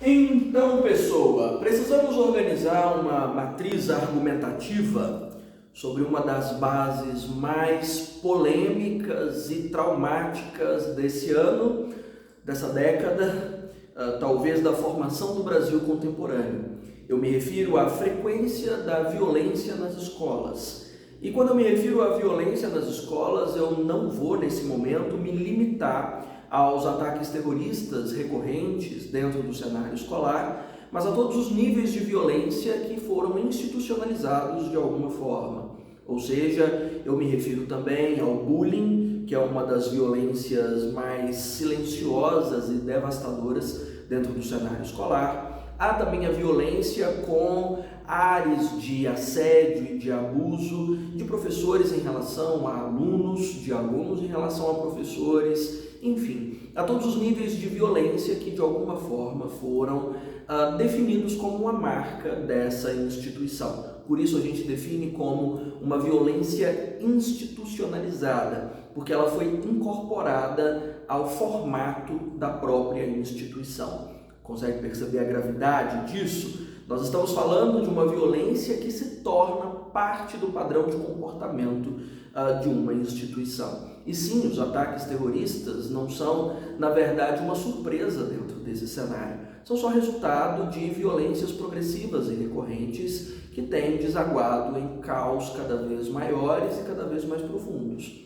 Então, pessoa, precisamos organizar uma matriz argumentativa sobre uma das bases mais polêmicas e traumáticas desse ano, dessa década, talvez da formação do Brasil contemporâneo. Eu me refiro à frequência da violência nas escolas. E quando eu me refiro à violência nas escolas, eu não vou, nesse momento, me limitar aos ataques terroristas recorrentes dentro do cenário escolar, mas a todos os níveis de violência que foram institucionalizados de alguma forma. Ou seja, eu me refiro também ao bullying, que é uma das violências mais silenciosas e devastadoras dentro do cenário escolar. Há também a violência com áreas de assédio e de abuso de professores em relação a alunos, de alunos em relação a professores, enfim, a todos os níveis de violência que de alguma forma foram definidos como uma marca dessa instituição. Por isso a gente define como uma violência institucionalizada, porque ela foi incorporada ao formato da própria instituição. Consegue perceber a gravidade disso? Nós estamos falando de uma violência que se torna parte do padrão de comportamento de uma instituição. E sim, os ataques terroristas não são, na verdade, uma surpresa dentro desse cenário. São só resultado de violências progressivas e recorrentes que têm desaguado em caos cada vez maiores e cada vez mais profundos.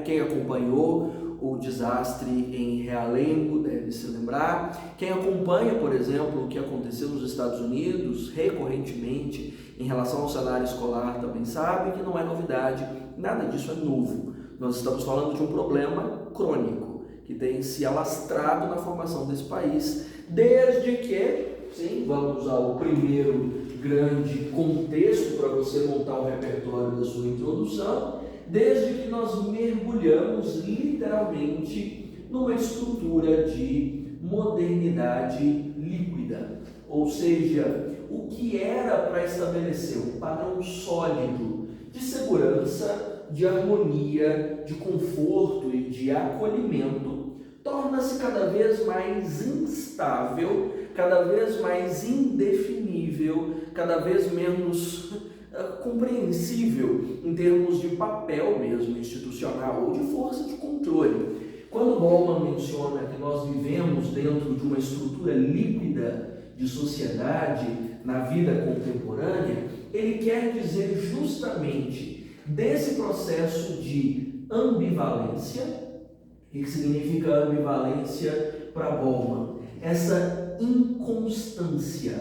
Quem acompanhou o desastre em Realengo deve se lembrar. Quem acompanha, por exemplo, o que aconteceu nos Estados Unidos recorrentemente em relação ao cenário escolar também sabe que não é novidade, nada disso é novo. Nós estamos falando de um problema crônico que tem se alastrado na formação desse país desde que, sim, vamos usar o primeiro grande contexto para você montar o repertório da sua introdução, desde que nós mergulhamos literalmente numa estrutura de modernidade líquida, ou seja, o que era para estabelecer um padrão sólido de segurança, de harmonia, de conforto e de acolhimento, torna-se cada vez mais instável, cada vez mais indefinível, cada vez menos compreensível em termos de papel mesmo institucional ou de força de controle. Quando Bauman menciona que nós vivemos dentro de uma estrutura líquida de sociedade na vida contemporânea, ele quer dizer justamente desse processo de ambivalência. O que significa ambivalência para Bauman? Essa inconstância,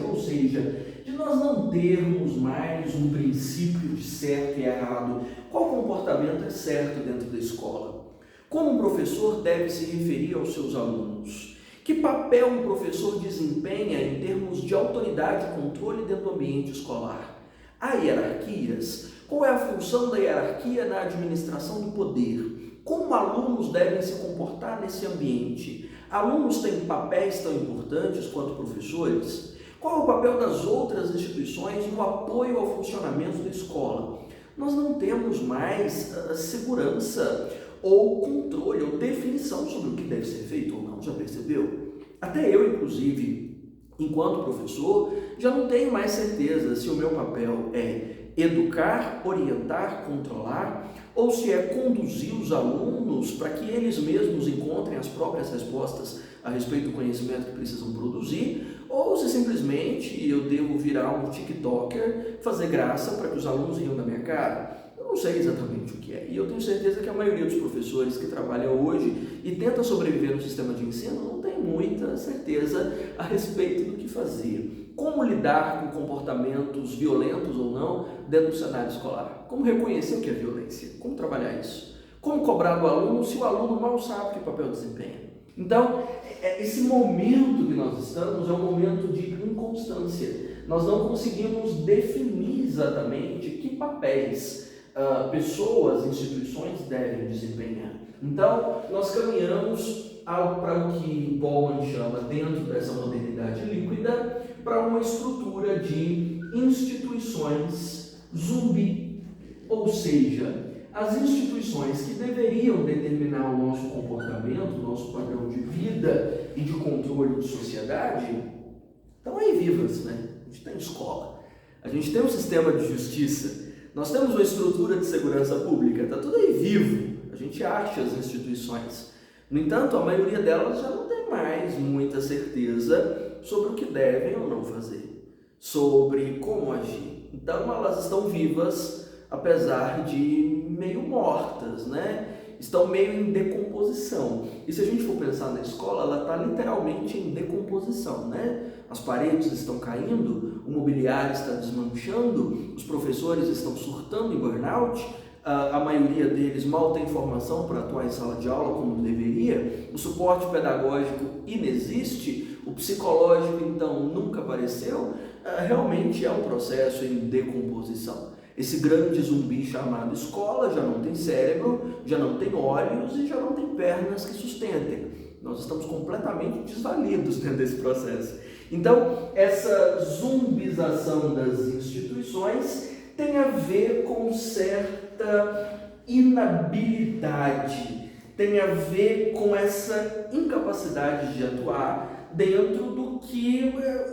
ou seja, de nós não termos mais um princípio de certo e errado. Qual comportamento é certo dentro da escola? Como um professor deve se referir aos seus alunos? Que papel um professor desempenha em termos de autoridade e controle dentro do ambiente escolar? Há hierarquias? Qual é a função da hierarquia na administração do poder? Como alunos devem se comportar nesse ambiente? Alunos têm papéis tão importantes quanto professores? Qual é o papel das outras instituições no apoio ao funcionamento da escola? Nós não temos mais segurança ou controle ou definição sobre o que deve ser feito ou não, já percebeu? Até eu, inclusive, enquanto professor, já não tenho mais certeza se o meu papel é educar, orientar, controlar, ou se é conduzir os alunos para que eles mesmos encontrem as próprias respostas a respeito do conhecimento que precisam produzir, ou se simplesmente eu devo virar um TikToker, fazer graça para que os alunos riam da minha cara. Eu não sei exatamente o que é, e eu tenho certeza que a maioria dos professores que trabalham hoje e tenta sobreviver no sistema de ensino não tem muita certeza a respeito do que fazer. Como lidar com comportamentos violentos ou não dentro do cenário escolar? Como reconhecer o que é violência? Como trabalhar isso? Como cobrar do aluno se o aluno mal sabe que papel desempenha? Então, esse momento que nós estamos é um momento de inconstância. Nós não conseguimos definir exatamente que papéis pessoas, instituições devem desempenhar. Então, nós caminhamos para o que Bauman chama, dentro dessa modernidade líquida, para uma estrutura de instituições zumbi, ou seja, as instituições que deveriam determinar o nosso comportamento, o nosso padrão de vida, e de controle de sociedade estão aí vivas, né? A gente tem escola, a gente tem um sistema de justiça, nós temos uma estrutura de segurança pública, está tudo aí vivo, a gente acha as instituições. No entanto, a maioria delas já não tem mais muita certeza sobre o que devem ou não fazer, sobre como agir. Então elas estão vivas, apesar de meio mortas, né? Estão meio em decomposição. E se a gente for pensar na escola, ela está literalmente em decomposição, né? As paredes estão caindo, o mobiliário está desmanchando, os professores estão surtando em burnout, a maioria deles mal tem formação para atuar em sala de aula como deveria, o suporte pedagógico inexiste, o psicológico então nunca apareceu, realmente é um processo em decomposição. Esse grande zumbi chamado escola já não tem cérebro, já não tem olhos e já não tem pernas que sustentem. Nós estamos completamente desvalidos dentro desse processo. Então, essa zumbização das instituições tem a ver com certa inabilidade, tem a ver com essa incapacidade de atuar dentro do que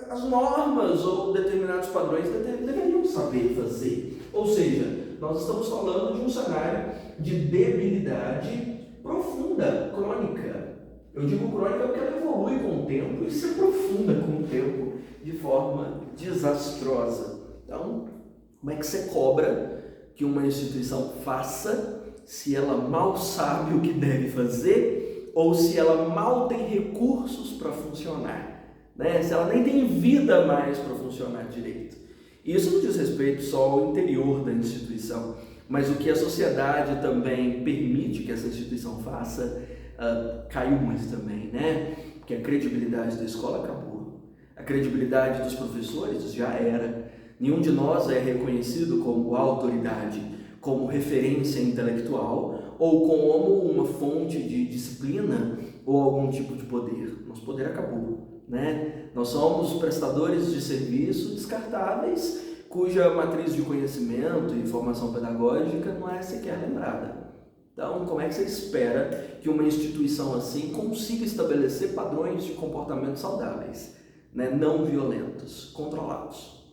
as normas ou determinados padrões deveriam saber fazer. Ou seja, nós estamos falando de um cenário de debilidade profunda, crônica. Eu digo crônica porque ela evolui com o tempo e se aprofunda com o tempo de forma desastrosa. Então, como é que você cobra que uma instituição faça se ela mal sabe o que deve fazer ou se ela mal tem recursos para funcionar, né? Se ela nem tem vida mais para funcionar direito? Isso não diz respeito só ao interior da instituição, mas o que a sociedade também permite que essa instituição faça caiu muito também, né? Porque a credibilidade da escola acabou, a credibilidade dos professores já era. Nenhum de nós é reconhecido como autoridade, como referência intelectual ou como uma fonte de disciplina ou algum tipo de poder. Nosso poder acabou, né? Nós somos prestadores de serviço descartáveis, cuja matriz de conhecimento e formação pedagógica não é sequer lembrada. Então, como é que você espera que uma instituição assim consiga estabelecer padrões de comportamento saudáveis, né? Não violentos, controlados?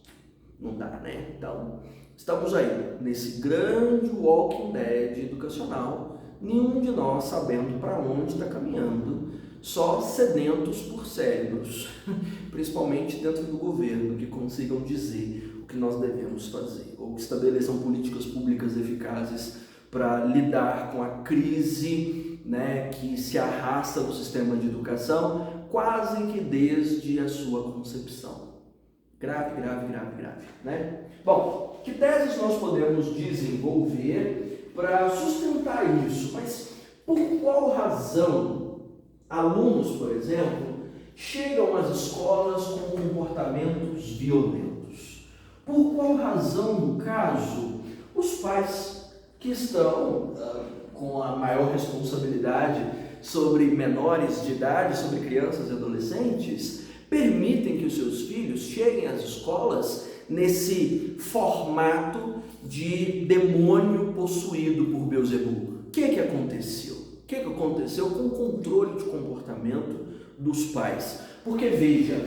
Não dá, né? Então, estamos aí nesse grande Walking Dead educacional, nenhum de nós sabendo para onde está caminhando, só sedentos por cérebros, principalmente dentro do governo, que consigam dizer o que nós devemos fazer, ou que estabeleçam políticas públicas eficazes para lidar com a crise, né, que se arrasta no sistema de educação quase que desde a sua concepção. Grave, né? Bom, que teses nós podemos desenvolver para sustentar isso? Mas por qual razão alunos, por exemplo, chegam às escolas com comportamentos violentos? Por qual razão, no caso, os pais que estão com a maior responsabilidade sobre menores de idade, sobre crianças e adolescentes, permitem que os seus filhos cheguem às escolas nesse formato de demônio possuído por Beelzebub? O que aconteceu? O que aconteceu com o controle de comportamento dos pais? Porque, veja,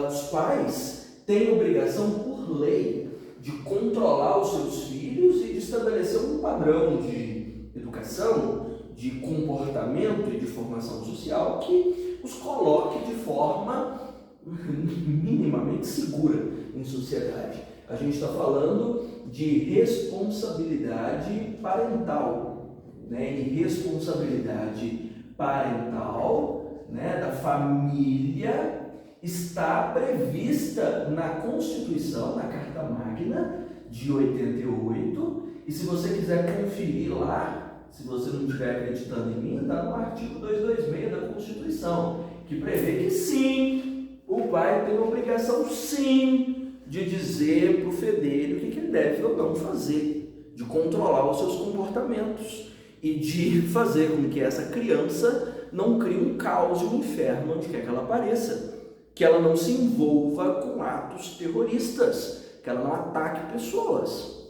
os pais têm obrigação por lei de controlar os seus filhos e de estabelecer um padrão de educação, de comportamento e de formação social que os coloque de forma minimamente segura em sociedade. A gente está falando de responsabilidade parental, né? E responsabilidade parental, né, da família está prevista na Constituição, na Carta Magna de 88, e se você quiser conferir lá, se você não estiver acreditando em mim, está no artigo 226 da Constituição, que prevê que sim, o pai tem a obrigação sim de dizer para o fedelho o que ele deve ou não fazer, de controlar os seus comportamentos e de fazer com que essa criança não crie um caos e um inferno onde quer que ela apareça, que ela não se envolva com atos terroristas, que ela não ataque pessoas,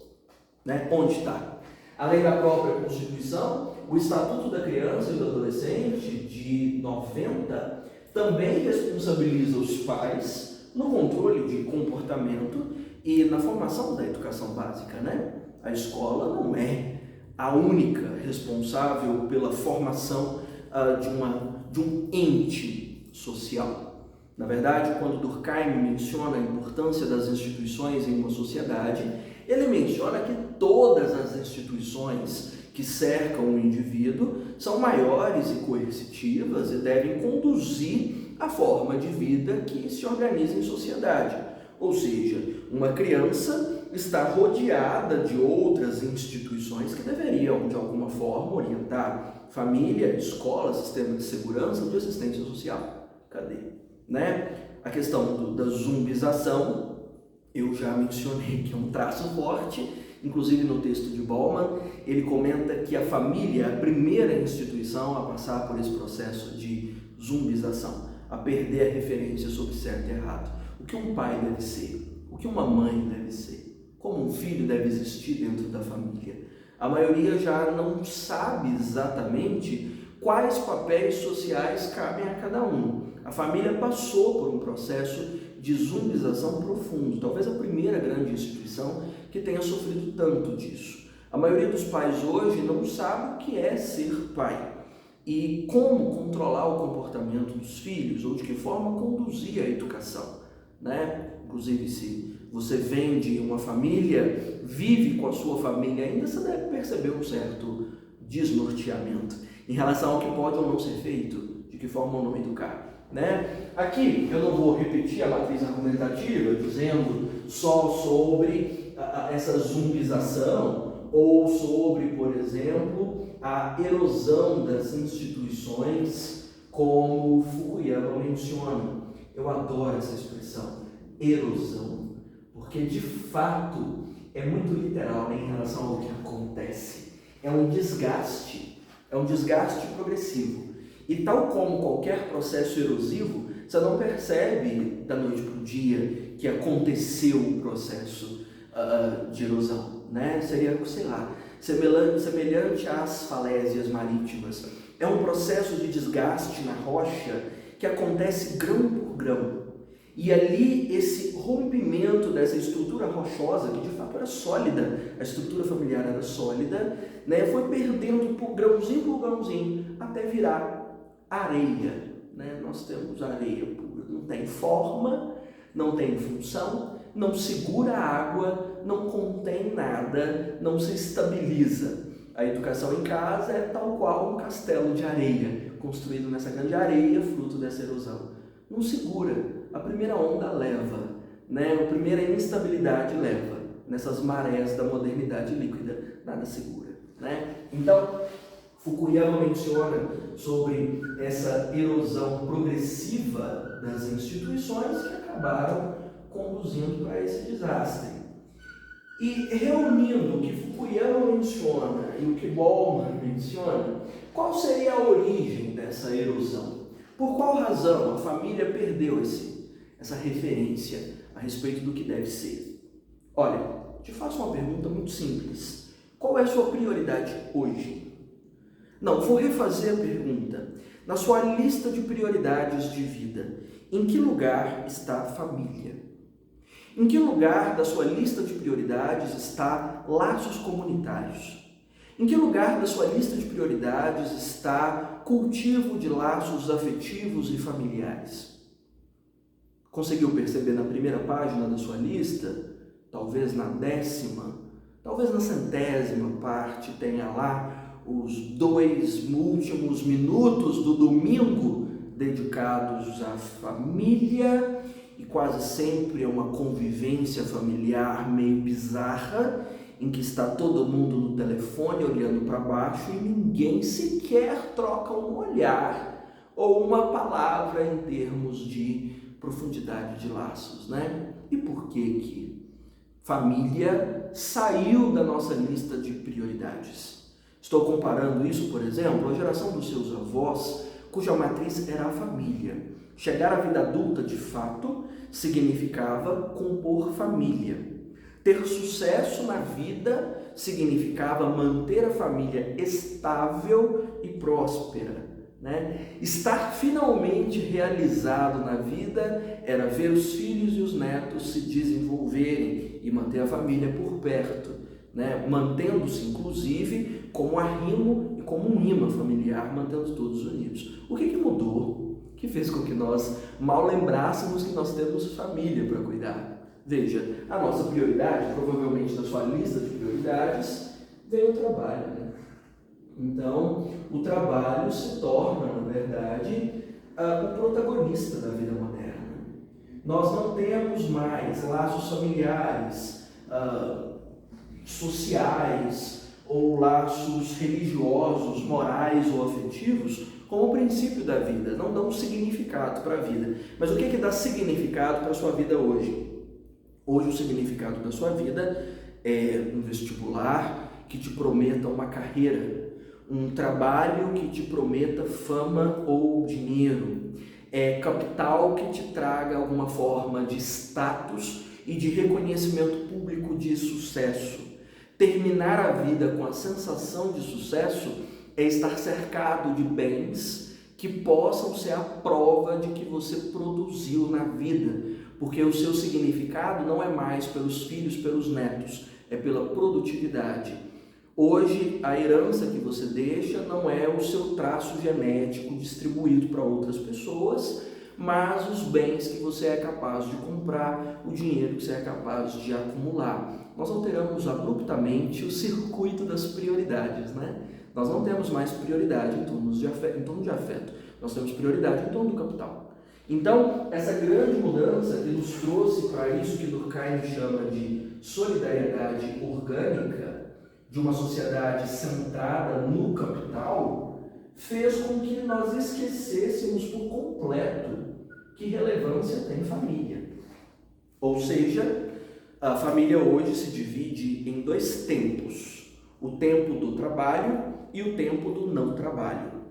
né? Onde está? Além da própria Constituição, o Estatuto da Criança e do Adolescente de 90 também responsabiliza os pais no controle de comportamento e na formação da educação básica, né? A escola não é a única responsável pela formação de um ente social. Na verdade, quando Durkheim menciona a importância das instituições em uma sociedade, ele menciona que todas as instituições que cercam o indivíduo são maiores e coercitivas e devem conduzir a forma de vida que se organiza em sociedade. Ou seja, uma criança está rodeada de outras instituições que deveriam, de alguma forma, orientar família, escola, sistema de segurança, de assistência social. Cadê? Né? A questão da zumbização, eu já mencionei que é um traço forte, inclusive no texto de Bauman, ele comenta que a família é a primeira instituição a passar por esse processo de zumbização, a perder a referência sobre certo e errado. O que um pai deve ser, o que uma mãe deve ser, como um filho deve existir dentro da família. A maioria já não sabe exatamente quais papéis sociais cabem a cada um. A família passou por um processo de zumbização profundo, talvez a primeira grande instituição que tenha sofrido tanto disso. A maioria dos pais hoje não sabe o que é ser pai e como controlar o comportamento dos filhos ou de que forma conduzir a educação, né? Inclusive, se você vem de uma família, vive com a sua família ainda, você deve perceber um certo desnorteamento em relação ao que pode ou não ser feito, de que forma ou não educar. Né? Aqui eu não vou repetir a matriz argumentativa dizendo só sobre essa zumbização ou sobre, por exemplo, a erosão das instituições, como Fukuyama menciona. Eu adoro essa expressão, erosão, porque de fato é muito literal, né, em relação ao que acontece. É um desgaste progressivo. E tal como qualquer processo erosivo, você não percebe da noite para o dia que aconteceu o processo de erosão, né? Seria, sei lá, semelhante às falésias marítimas. É um processo de desgaste na rocha que acontece grão por grão. E ali esse rompimento dessa estrutura rochosa, que de fato era sólida, a estrutura familiar era sólida, né? Foi perdendo por grãozinho, até virar areia, né? Nós temos areia pura, não tem forma, não tem função, não segura água, não contém nada, não se estabiliza. A educação em casa é tal qual um castelo de areia, construído nessa grande areia, fruto dessa erosão. Não segura, a primeira onda leva, né? A primeira instabilidade leva, nessas marés da modernidade líquida, nada segura, né? Então, Fukuyama menciona sobre essa erosão progressiva das instituições que acabaram conduzindo para esse desastre. E reunindo o que Fukuyama menciona e o que Bauman menciona, qual seria a origem dessa erosão? Por qual razão a família perdeu essa referência a respeito do que deve ser? Olha, te faço uma pergunta muito simples. Qual é a sua prioridade hoje? Não, vou refazer a pergunta. Na sua lista de prioridades de vida, em que lugar está a família? Em que lugar da sua lista de prioridades está laços comunitários? Em que lugar da sua lista de prioridades está cultivo de laços afetivos e familiares? Conseguiu perceber na primeira página da sua lista? Talvez na 10ª, talvez na 100ª parte tenha lá os 2 últimos minutos do domingo dedicados à família, e quase sempre é uma convivência familiar meio bizarra, em que está todo mundo no telefone olhando para baixo e ninguém sequer troca um olhar ou uma palavra em termos de profundidade de laços, né? E por que família saiu da nossa lista de prioridades? Estou comparando isso, por exemplo, à geração dos seus avós, cuja matriz era a família. Chegar à vida adulta, de fato, significava compor família. Ter sucesso na vida significava manter a família estável e próspera. né? Estar finalmente realizado na vida era ver os filhos e os netos se desenvolverem e manter a família por perto, né? Mantendo-se, inclusive, como arrimo e como um imã familiar, mantendo todos unidos. O que mudou? Que fez com que nós mal lembrássemos que nós temos família para cuidar? Veja, a nossa prioridade, provavelmente na sua lista de prioridades, vem o trabalho, né? Então, o trabalho se torna, na verdade, o protagonista da vida moderna. Nós não temos mais laços familiares, sociais ou laços religiosos, morais ou afetivos como princípio da vida, não dão significado para a vida. Mas o que dá significado para a sua vida hoje? Hoje o significado da sua vida é um vestibular que te prometa uma carreira, um trabalho que te prometa fama ou dinheiro, capital que te traga alguma forma de status e de reconhecimento público de sucesso. Terminar a vida com a sensação de sucesso é estar cercado de bens que possam ser a prova de que você produziu na vida, porque o seu significado não é mais pelos filhos, pelos netos, é pela produtividade. Hoje, a herança que você deixa não é o seu traço genético distribuído para outras pessoas, mas os bens que você é capaz de comprar, o dinheiro que você é capaz de acumular. Nós alteramos abruptamente o circuito das prioridades, né? Nós não temos mais prioridade em torno de afeto, nós temos prioridade em torno do capital. Então, essa grande mudança que nos trouxe para isso que Durkheim chama de solidariedade orgânica, de uma sociedade centrada no capital, fez com que nós esquecêssemos por completo que relevância tem família. Ou seja, a família hoje se divide em dois tempos: o tempo do trabalho e o tempo do não trabalho.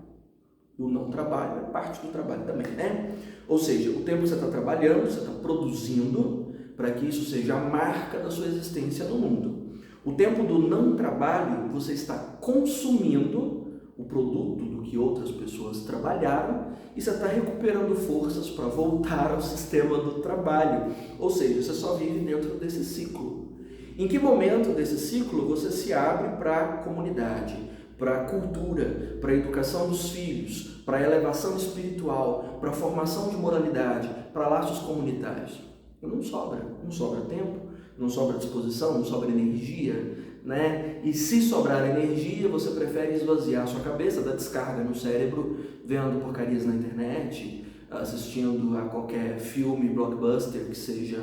O não trabalho é parte do trabalho também, né? Ou seja, o tempo que você está trabalhando, você está produzindo, para que isso seja a marca da sua existência no mundo. O tempo do não trabalho, você está consumindo o produto do que outras pessoas trabalharam e você está recuperando forças para voltar ao sistema do trabalho. Ou seja, você só vive dentro desse ciclo. Em que momento desse ciclo você se abre para a comunidade, para a cultura, para a educação dos filhos, para a elevação espiritual, para a formação de moralidade, para laços comunitários? Não sobra tempo. Não sobra disposição, não sobra energia, né? E se sobrar energia, você prefere esvaziar a sua cabeça, dar descarga no cérebro, vendo porcarias na internet, assistindo a qualquer filme blockbuster que seja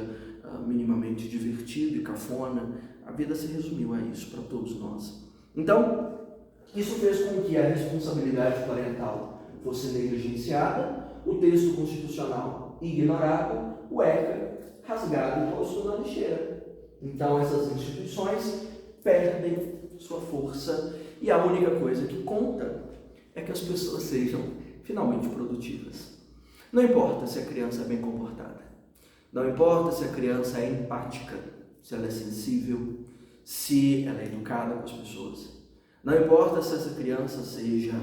minimamente divertido e cafona. A vida se resumiu a isso para todos nós. Então, isso fez com que a responsabilidade parental fosse negligenciada, o texto constitucional ignorado, o ECA rasgado e posto na lixeira. Então essas instituições perdem sua força e a única coisa que conta é que as pessoas sejam finalmente produtivas. Não importa se a criança é bem comportada, não importa se a criança é empática, se ela é sensível, se ela é educada com as pessoas, não importa se essa criança seja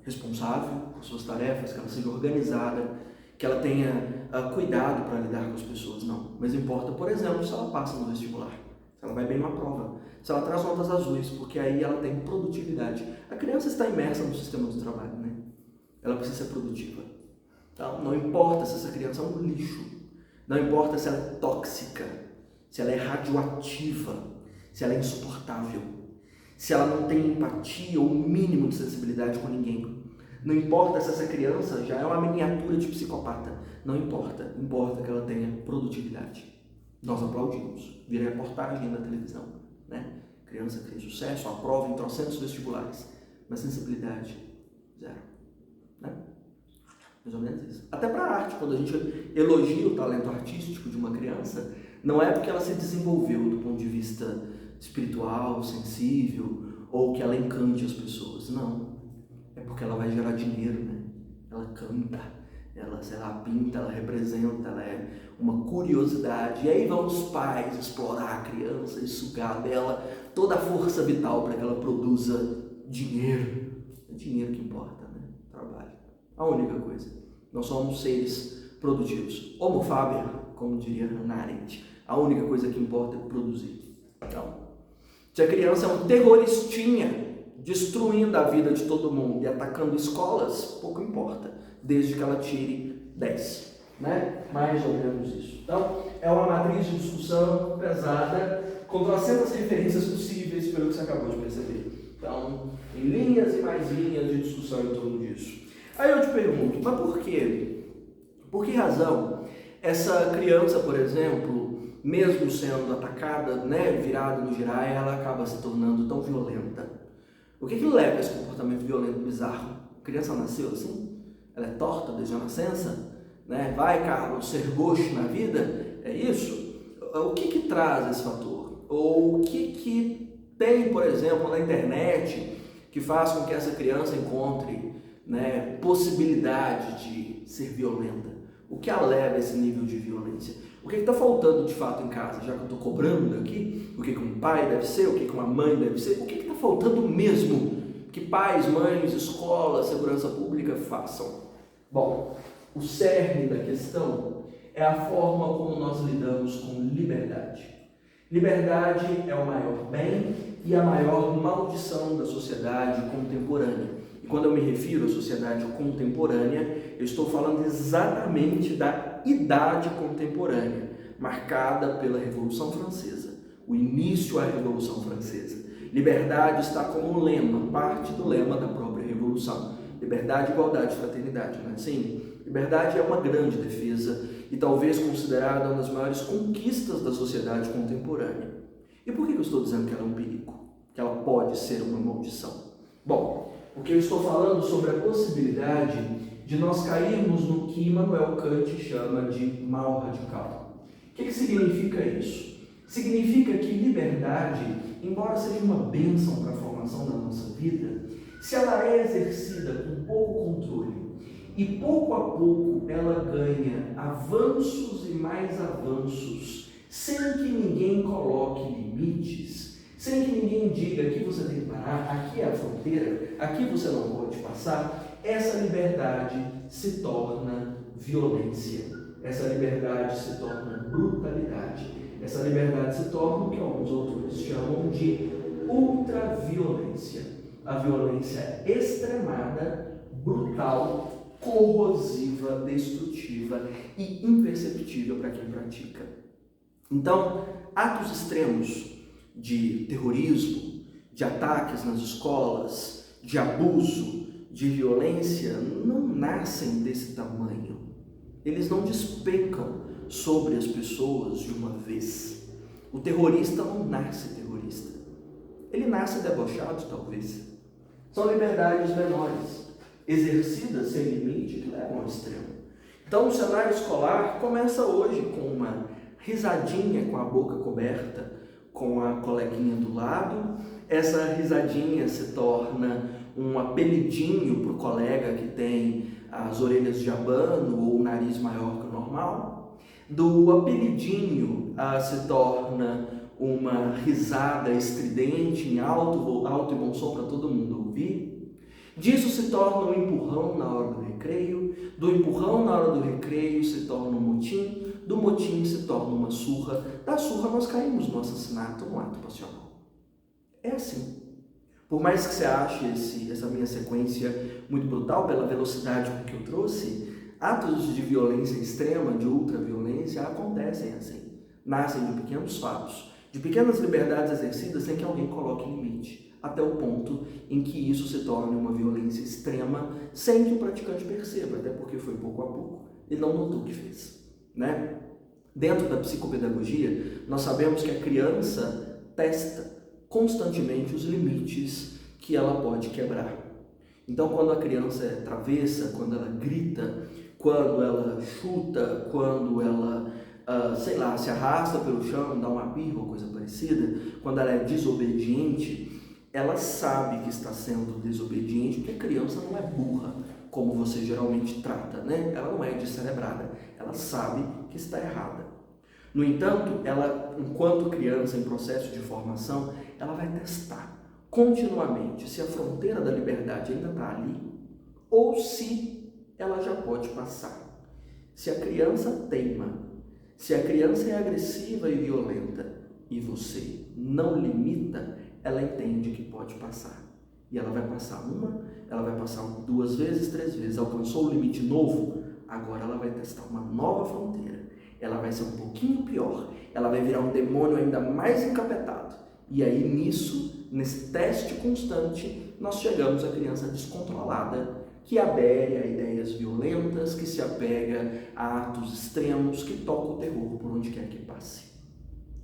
responsável por suas tarefas, que ela seja organizada, que ela tenha cuidado para lidar com as pessoas, não. Mas importa, por exemplo, se ela passa no vestibular, se ela vai bem numa prova, se ela traz notas azuis, porque aí ela tem produtividade. A criança está imersa no sistema do trabalho, né? Ela precisa ser produtiva. Então, não importa se essa criança é um lixo, não importa se ela é tóxica, se ela é radioativa, se ela é insuportável, se ela não tem empatia ou mínimo de sensibilidade com ninguém. Não importa se essa criança já é uma miniatura de psicopata. Não importa. Importa que ela tenha produtividade. Nós aplaudimos. Vira reportagem na televisão, né? Criança que tem sucesso, aprova em trocentos vestibulares. Mas sensibilidade, zero. Né? Mais ou menos isso. Até para a arte, quando a gente elogia o talento artístico de uma criança, não é porque ela se desenvolveu do ponto de vista espiritual, sensível, ou que ela encante as pessoas. Não. É porque ela vai gerar dinheiro, né? Ela canta, ela, sei lá, pinta, ela representa, ela é uma curiosidade. E aí vão os pais explorar a criança e sugar dela toda a força vital para que ela produza dinheiro. É dinheiro que importa, né? A única coisa. Nós somos seres produtivos. Homo faber, como diria Hannah Arendt. A única coisa que importa é produzir. Então, se a criança é um terroristinha, destruindo a vida de todo mundo e atacando escolas, pouco importa, desde que ela tire 10, né? Mais ou menos isso. Então, é uma matriz de discussão pesada, com trocentas referências possíveis, pelo que você acabou de perceber. Então, em linhas e mais linhas de discussão em torno disso. Aí eu te pergunto, mas por quê? Por que razão essa criança, por exemplo, mesmo sendo atacada, né, virada no giraia, ela acaba se tornando tão violenta? O que leva a esse comportamento violento bizarro? A criança nasceu assim? Ela é torta desde a nascença? Né? Vai, Carlos, ser gauche na vida? É isso? O que traz esse fator? Ou o que tem, por exemplo, na internet que faz com que essa criança encontre, né, possibilidade de ser violenta? O que a leva a esse nível de violência? O que está faltando de fato em casa? Já que eu estou cobrando aqui, o que um pai deve ser, o que uma mãe deve ser, o que está faltando mesmo que pais, mães, escolas, segurança pública façam? Bom, o cerne da questão é a forma como nós lidamos com liberdade. Liberdade é o maior bem e a maior maldição da sociedade contemporânea. E quando eu me refiro à sociedade contemporânea, eu estou falando exatamente da idade contemporânea, marcada pela Revolução Francesa, o início à Revolução Francesa. Liberdade está como lema, parte do lema da própria Revolução. Liberdade, igualdade, fraternidade, não é assim? Liberdade é uma grande defesa e talvez considerada uma das maiores conquistas da sociedade contemporânea. E por que eu estou dizendo que ela é um perigo? Que ela pode ser uma maldição? Bom, porque eu estou falando sobre a possibilidade de nós cairmos no que Immanuel Kant chama de mal radical. O que significa isso? Significa que liberdade, embora seja uma bênção para a formação da nossa vida, se ela é exercida com pouco controle e pouco a pouco ela ganha avanços e mais avanços, sem que ninguém coloque limites, sem que ninguém diga aqui você tem que parar, aqui é a fronteira, aqui você não pode passar, essa liberdade se torna violência, essa liberdade se torna brutalidade, essa liberdade se torna o que alguns autores chamam de ultraviolência, a violência extremada, brutal, corrosiva, destrutiva e imperceptível para quem pratica. Então, atos extremos de terrorismo, de ataques nas escolas, de abuso, de violência, não nascem desse tamanho. Eles não despencam sobre as pessoas de uma vez. O terrorista não nasce terrorista. Ele nasce debochado, talvez. São liberdades menores, exercidas sem limite, que levam ao extremo. Então, o cenário escolar começa hoje com uma risadinha com a boca coberta, com a coleguinha do lado. Essa risadinha se torna um apelidinho para o colega que tem as orelhas de abano ou o nariz maior que o normal. Do apelidinho se torna uma risada estridente em alto e bom som para todo mundo ouvir. Disso se torna um empurrão na hora do recreio, do empurrão na hora do recreio se torna um motim, do motim se torna uma surra, da surra nós caímos no assassinato, no ato passional. É assim. Por mais que você ache essa minha sequência muito brutal pela velocidade com que eu trouxe, atos de violência extrema, de ultraviolência, acontecem assim. Nascem de pequenos fatos, de pequenas liberdades exercidas sem que alguém coloque limite, até o ponto em que isso se torne uma violência extrema, sem que o praticante perceba, até porque foi pouco a pouco, ele não notou o que fez, né? Dentro da psicopedagogia, nós sabemos que a criança testa constantemente os limites que ela pode quebrar. Então, quando a criança é travessa, quando ela grita, quando ela chuta, quando ela, se arrasta pelo chão, dá uma birra ou coisa parecida, quando ela é desobediente, ela sabe que está sendo desobediente, porque a criança não é burra, como você geralmente trata, né? Ela não é descerebrada, ela sabe que está errada. No entanto, ela, enquanto criança em processo de formação, ela vai testar continuamente se a fronteira da liberdade ainda está ali ou se ela já pode passar. Se a criança teima, se a criança é agressiva e violenta e você não limita, ela entende que pode passar. E ela vai passar uma, ela vai passar 2 vezes, 3 vezes. Alcançou o limite novo, agora ela vai testar uma nova fronteira. Ela vai ser um pouquinho pior, ela vai virar um demônio ainda mais encapetado. E aí nisso, nesse teste constante, nós chegamos à criança descontrolada, que adere a ideias violentas, que se apega a atos extremos, que toca o terror por onde quer que passe.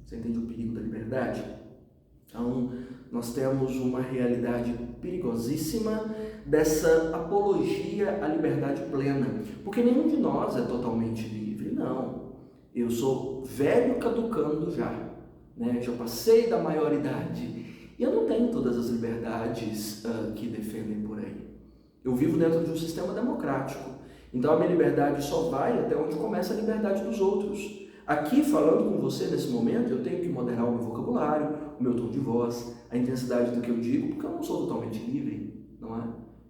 Você entende o perigo da liberdade? Então, nós temos uma realidade perigosíssima dessa apologia à liberdade plena, porque nenhum de nós é totalmente livre, não. Eu sou velho caducando já, né? Já passei da maioridade e eu não tenho todas as liberdades que defendem por aí. Eu vivo dentro de um sistema democrático, então a minha liberdade só vai até onde começa a liberdade dos outros. Aqui, falando com você nesse momento, eu tenho que moderar o meu vocabulário, o meu tom de voz, a intensidade do que eu digo, porque eu não sou totalmente livre, não é?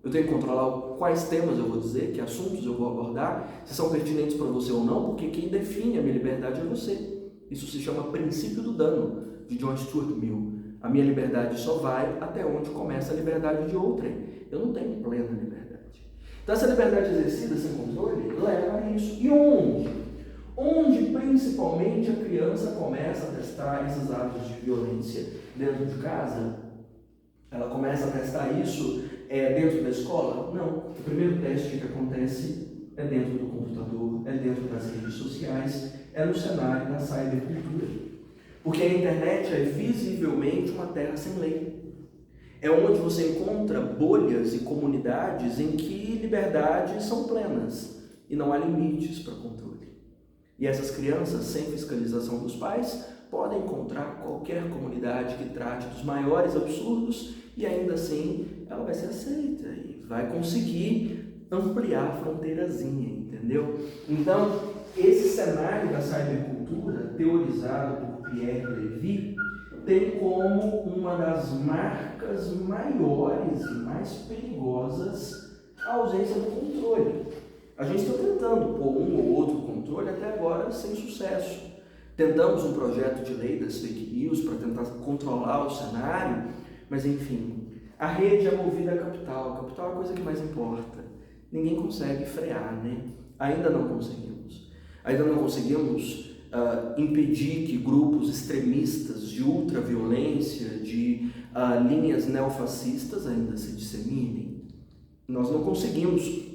Eu tenho que controlar quais temas eu vou dizer, que assuntos eu vou abordar, se são pertinentes para você ou não, porque quem define a minha liberdade é você. Isso se chama princípio do dano, de John Stuart Mill. A minha liberdade só vai até onde começa a liberdade de outrem. Eu não tenho plena liberdade. Então essa liberdade exercida sem controle leva a isso. E onde? Onde principalmente a criança começa a testar esses atos de violência? Dentro de casa? Ela começa a testar isso dentro da escola? Não. O primeiro teste que acontece é dentro do computador, é dentro das redes sociais, é no cenário da cybercultura. Porque a internet é visivelmente uma terra sem lei. É onde você encontra bolhas e comunidades em que liberdades são plenas e não há limites para controle. E essas crianças, sem fiscalização dos pais, podem encontrar qualquer comunidade que trate dos maiores absurdos e ainda assim ela vai ser aceita e vai conseguir ampliar a fronteirazinha, entendeu? Então, esse cenário da cybercultura, teorizado por Pierre Levy, tem como uma das marcas maiores e mais perigosas a ausência do controle. A gente está tentando pôr um ou outro controle até agora sem sucesso. Tentamos um projeto de lei das fake news para tentar controlar o cenário, mas enfim, a rede é movida a capital. A capital é a coisa que mais importa. Ninguém consegue frear, né? Ainda não conseguimos. Ainda não conseguimos impedir que grupos extremistas de ultraviolência, de linhas neofascistas ainda se disseminem. Nós não conseguimos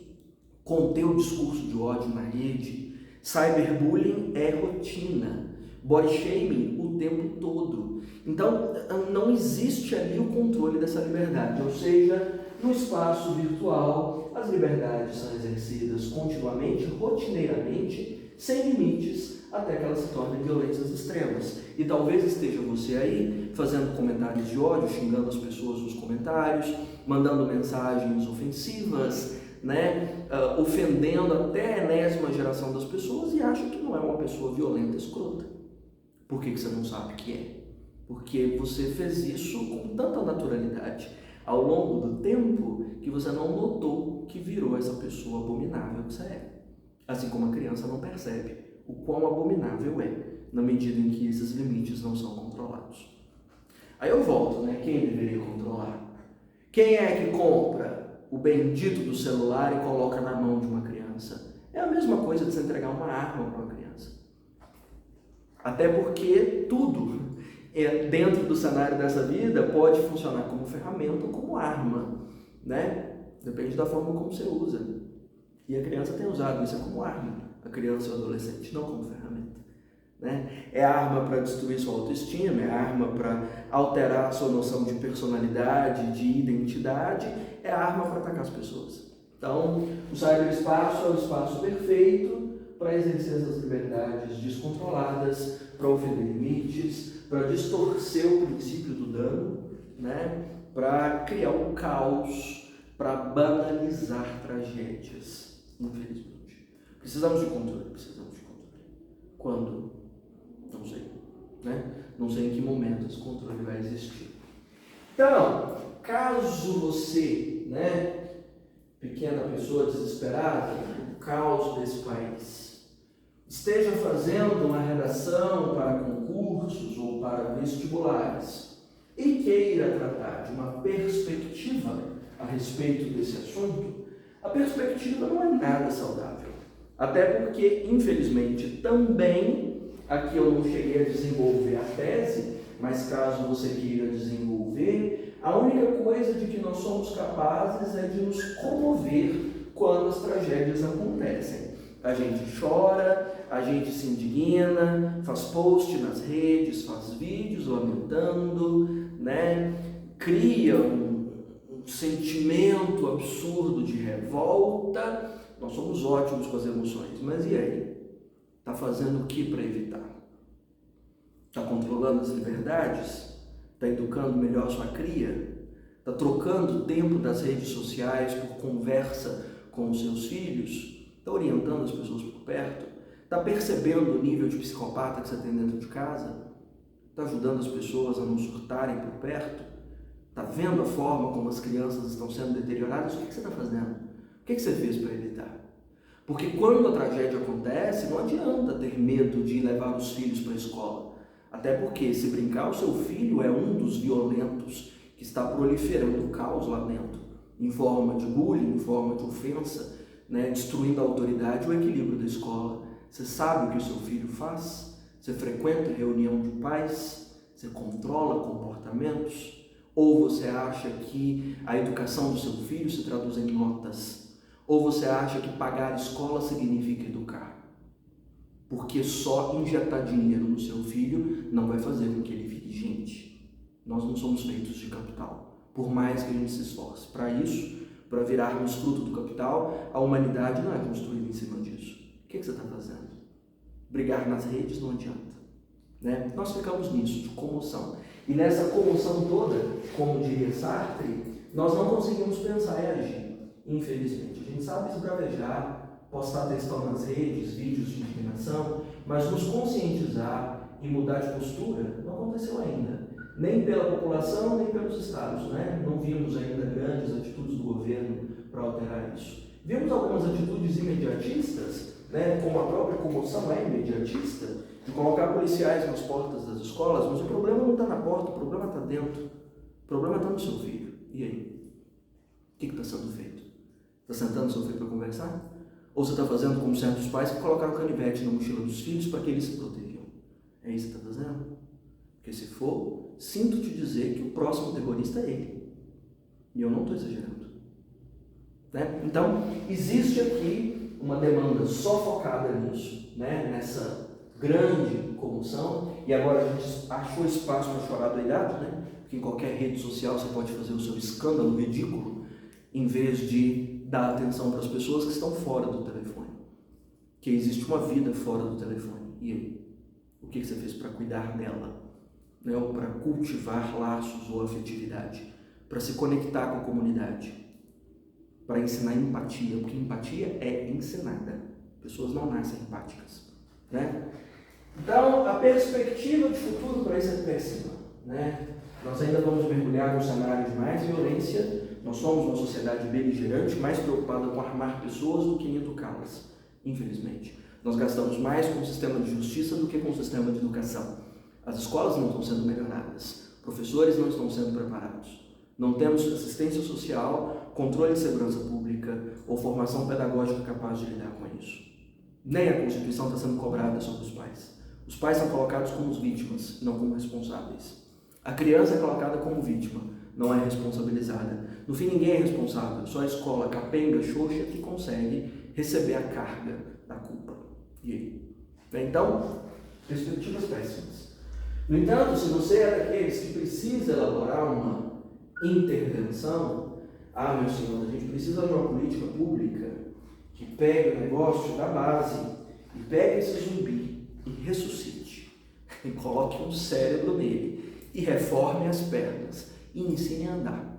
conter o discurso de ódio na rede. Cyberbullying é rotina. Body shaming o tempo todo. Então, não existe ali o controle dessa liberdade. Ou seja, no espaço virtual, as liberdades são exercidas continuamente, rotineiramente, sem limites, até que elas se tornem violências extremas. E talvez esteja você aí fazendo comentários de ódio, xingando as pessoas nos comentários, mandando mensagens ofensivas, né? Ofendendo até a enésima geração das pessoas e acha que não é uma pessoa violenta, escrota. Por que você não sabe que é? Porque você fez isso com tanta naturalidade ao longo do tempo que você não notou que virou essa pessoa abominável que você é. Assim como a criança não percebe o quão abominável é, na medida em que esses limites não são controlados. Aí eu volto, né? Quem deveria controlar? Quem é que compra o bendito do celular e coloca na mão de uma criança? É a mesma coisa de você entregar uma arma para uma criança. Até porque tudo dentro do cenário dessa vida pode funcionar como ferramenta ou como arma, né? Depende da forma como você usa. E a criança tem usado isso como arma, a criança e o adolescente, não como ferramenta, né? É arma para destruir sua autoestima, é arma para alterar a sua noção de personalidade, de identidade, é arma para atacar as pessoas. Então, o cyberespaço é o espaço perfeito para exercer essas liberdades descontroladas, para ofender limites, para distorcer o princípio do dano, né? Para criar um caos, para banalizar tragédias, infelizmente. Precisamos de controle. Quando? Não sei, né? Não sei em que momento esse controle vai existir. Então, caso você, né, pequeno pequena pessoa desesperada, o caos desse país, esteja fazendo uma redação para concursos ou para vestibulares e queira tratar de uma perspectiva a respeito desse assunto, a perspectiva não é nada saudável. Até porque, infelizmente, também, aqui eu não cheguei a desenvolver a tese, mas caso você queira desenvolver, a única coisa de que nós somos capazes é de nos comover quando as tragédias acontecem. A gente chora, a gente se indigna, faz post nas redes, faz vídeos lamentando, né? Cria um sentimento absurdo de revolta. Nós somos ótimos com as emoções, mas e aí? Está fazendo o que para evitar? Está controlando as liberdades? Está educando melhor sua cria? Está trocando o tempo das redes sociais por conversa com os seus filhos? Está orientando as pessoas por perto? Está percebendo o nível de psicopata que você tem dentro de casa? Está ajudando as pessoas a não surtarem por perto? Está vendo a forma como as crianças estão sendo deterioradas? O que você está fazendo? O que você fez para evitar? Porque quando a tragédia acontece, não adianta ter medo de levar os filhos para a escola. Até porque, se brincar, o seu filho é um dos violentos que está proliferando o caos lá dentro, em forma de bullying, em forma de ofensa, né, destruindo a autoridade e o equilíbrio da escola. Você sabe o que o seu filho faz? Você frequenta reunião de pais? Você controla comportamentos? Ou você acha que a educação do seu filho se traduz em notas? Ou você acha que pagar a escola significa educar? Porque só injetar dinheiro no seu filho não vai fazer com que ele vire gente. Nós não somos feitos de capital, por mais que a gente se esforce. Para isso, para virarmos fruto do capital, a humanidade não é construída em cima disso. O que você está fazendo? Brigar nas redes não adianta, né? Nós ficamos nisso, de comoção. E nessa comoção toda, como diria Sartre, nós não conseguimos pensar e agir, infelizmente. A gente sabe esbravejar, postar textão nas redes, vídeos de indignação, mas nos conscientizar e mudar de postura não aconteceu ainda. Nem pela população, nem pelos estados, né? Não vimos ainda grandes atitudes do governo para alterar isso. Vimos algumas atitudes imediatistas, né? Como a própria comoção é imediatista, de colocar policiais nas portas das escolas, mas o problema não está na porta, o problema está dentro. O problema está no seu filho. E aí? O que está sendo feito? Está sentando seu filho para conversar? Ou você está fazendo como certos pais que colocaram canivete na mochila dos filhos para que eles se protegiam? É isso que está fazendo? Porque se for, sinto te dizer que o próximo terrorista é ele. E eu não estou exagerando. Né? Então, existe aqui uma demanda só focada nisso, né? Nessa grande comoção, e agora a gente achou espaço para chorar doidado, né? Porque em qualquer rede social você pode fazer o seu escândalo ridículo, em vez de dar atenção para as pessoas que estão fora do telefone. Que existe uma vida fora do telefone. E aí? O que você fez para cuidar dela? Né? Ou para cultivar laços ou afetividade? Para se conectar com a comunidade? Para ensinar empatia, porque empatia é ensinada. Pessoas não nascem empáticas, né? Então, a perspectiva de futuro para isso é péssima, né? Nós ainda vamos mergulhar num cenário de mais violência. Nós somos uma sociedade beligerante, mais preocupada com armar pessoas do que em educá-las, infelizmente. Nós gastamos mais com o sistema de justiça do que com o sistema de educação. As escolas não estão sendo melhoradas, professores não estão sendo preparados. Não temos assistência social, controle de segurança pública ou formação pedagógica capaz de lidar com isso. Nem a Constituição está sendo cobrada sobre os pais. Os pais são colocados como vítimas, não como responsáveis. A criança é colocada como vítima, não é responsabilizada. No fim, ninguém é responsável, só a escola capenga, xoxa, que consegue receber a carga da culpa. E aí? Então, perspectivas péssimas. No entanto, se você é daqueles que precisa elaborar uma intervenção, meu senhor, a gente precisa de uma política pública que pegue o negócio da base e pegue esse zumbi e ressuscite, e coloque um cérebro nele, e reforme as pernas, e ensine a andar.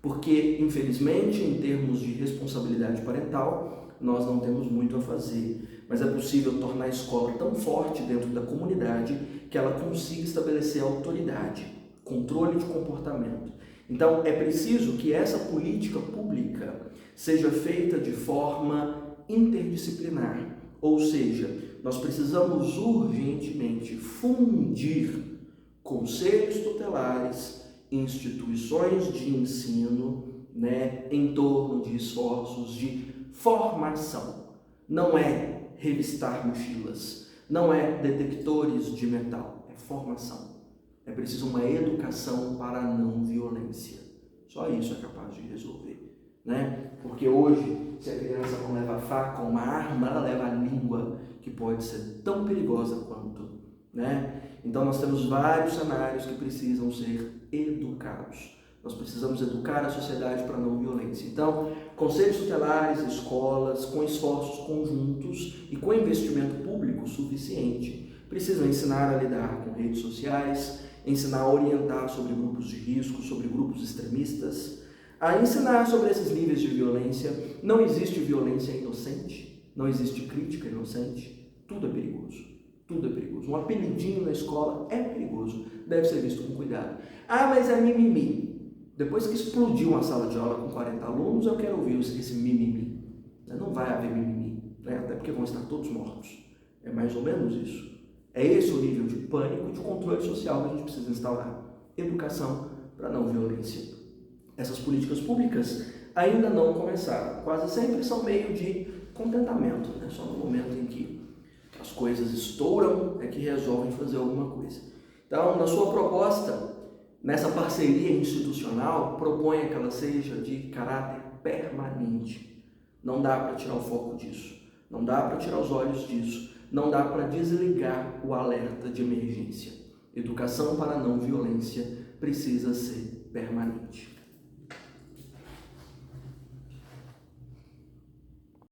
Porque, infelizmente, em termos de responsabilidade parental, nós não temos muito a fazer, mas é possível tornar a escola tão forte dentro da comunidade que ela consiga estabelecer autoridade, controle de comportamento. Então, é preciso que essa política pública seja feita de forma interdisciplinar, ou seja, nós precisamos urgentemente fundir conselhos tutelares, instituições de ensino, em torno de esforços de formação. Não é revistar mochilas, não é detectores de metal, é formação. É preciso uma educação para a não violência. Só isso é capaz de resolver, Porque hoje, se a criança não leva a faca ou uma arma, ela leva a língua, que pode ser tão perigosa quanto, Então nós temos vários cenários que precisam ser educados. Nós precisamos educar a sociedade para a não violência. Então, conselhos tutelares, escolas, com esforços conjuntos e com investimento público suficiente, precisam ensinar a lidar com redes sociais, ensinar a orientar sobre grupos de risco, sobre grupos extremistas, a ensinar sobre esses níveis de violência. Não existe violência inocente, não existe crítica inocente, tudo é perigoso. Tudo é perigoso. Um apelidinho na escola é perigoso, deve ser visto com cuidado. Ah, mas é mimimi. Depois que explodiu uma sala de aula com 40 alunos, eu quero ouvir esse mimimi. Não vai haver mimimi, até porque vão estar todos mortos. É mais ou menos isso. É esse o nível de pânico e de controle social que a gente precisa instaurar. Educação para não violência. Essas políticas públicas ainda não começaram. Quase sempre são meio de contentamento, Só no momento em que as coisas estouram é que resolvem fazer alguma coisa. Então, na sua proposta, nessa parceria institucional, proponha que ela seja de caráter permanente. Não dá para tirar o foco disso, não dá para tirar os olhos disso, não dá para desligar o alerta de emergência. Educação para a não violência precisa ser permanente.